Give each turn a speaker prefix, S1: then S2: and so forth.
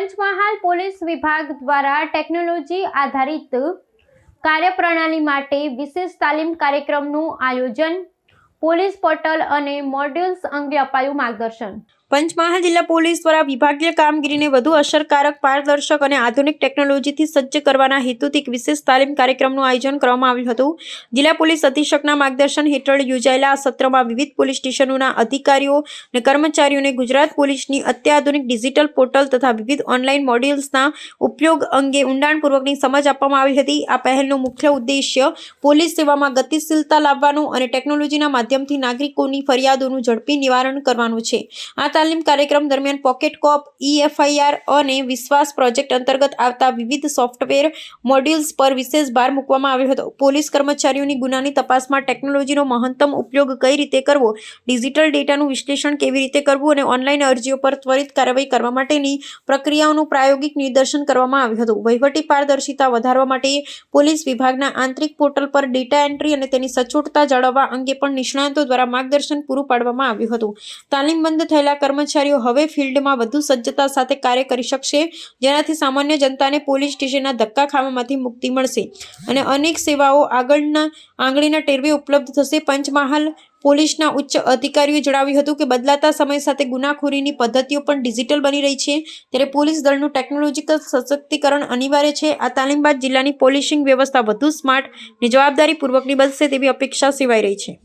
S1: Panchmahal police વિભાગ દ્વારા technology આધારિત કાર્યપ્રણાલી માટે વિશેષ તાલીમ કાર્યક્રમનું આયોજન, પોલીસ પોર્ટલ અને મોડ્યુલ્સ અંગે અપાયું માર્ગદર્શન। પંચમહાલ જિલ્લા પોલીસ દ્વારા વિભાગીય કામગીરીને વધુ અસરકારક, પારદર્શક અને આધુનિક ટેકનોલોજીથી સજ્જ કરવાના હેતુથી એક વિશેષ તાલીમ કાર્યક્રમનું આયોજન કરવામાં આવ્યું હતું। જિલ્લા પોલીસ અધિક્ષકના માર્ગદર્શન હેઠળ યોજાયેલા આ સત્રમાં વિવિધ પોલીસ સ્ટેશનોના અધિકારીઓ અને કર્મચારીઓને ગુજરાત પોલીસની અત્યાધુનિક ડિજિટલ પોર્ટલ તથા વિવિધ ઓનલાઈન મોડ્યુલ્સના ઉપયોગ અંગે ઊંડાણપૂર્વકની સમજ આપવામાં આવી હતી। આ પહેલનો મુખ્ય ઉદ્દેશ્ય પોલીસ સેવામાં ગતિશીલતા લાવવાનું અને ટેકનોલોજીના માધ્યમથી નાગરિકોની ફરિયાદોનું ઝડપી નિવારણ કરવાનું છે। આ તાલીમ કાર્યક્રમ દરમિયાન પોકેટ કોપ, EFIR અને વિશ્વાસ પ્રોજેક્ટ અંતર્ગત આવતા વિવિધ સોફ્ટવેર મોડ્યુલ્સ પર વિશેષ ભાર મૂકવામાં આવ્યો હતો। પોલીસ કર્મચારીઓની ગુનાની તપાસમાં ટેકનોલોજીનો મહત્તમ ઉપયોગ કઈ રીતે કરવો, ડિજિટલ ડેટાનું વિશ્લેષણ કેવી રીતે કરવું અને ઓનલાઈન અરજીઓ પર ત્વરિત કાર્યવાહી કરવા માટેની પ્રક્રિયાઓનું પ્રાયોગિક નિદર્શન કરવામાં આવ્યું હતું। વહીવટી પારદર્શિતા વધારવા માટે પોલીસ વિભાગના આંતરિક પોર્ટલ પર ડેટા એન્ટ્રી અને તેની સચોટતા જાળવવા અંગે પણ નિષ્ણાતો દ્વારા માર્ગદર્શન પૂરું પાડવામાં આવ્યું હતું। તાલીમબદ્ધ થયેલા કર્મચારીઓ હવે ફિલ્ડમાં વધુ સજ્જતા સાથે કાર્ય કરી શકશે, જેનાથી સામાન્ય જનતાને પોલીસ સ્ટેશનના ધક્કા ખાવામાંથી મુક્તિ મળશે અને અનેક સેવાઓ આંગળીના ટેરવે ઉપલબ્ધ થશે। પંચમહાલ પોલીસના ઉચ્ચ અધિકારીઓએ જણાવ્યું હતું કે બદલાતા સમય સાથે ગુનાખોરીની પદ્ધતિઓ પણ ડિજિટલ બની રહી છે, ત્યારે પોલીસ દળનું ટેકનોલોજીકલ સશક્તિકરણ અનિવાર્ય છે। આ તાલીમ બાદ જિલ્લાની પોલીસિંગ વ્યવસ્થા વધુ સ્માર્ટ અને જવાબદારીપૂર્વકની બનશે તેવી અપેક્ષા સેવાઈ રહી છે।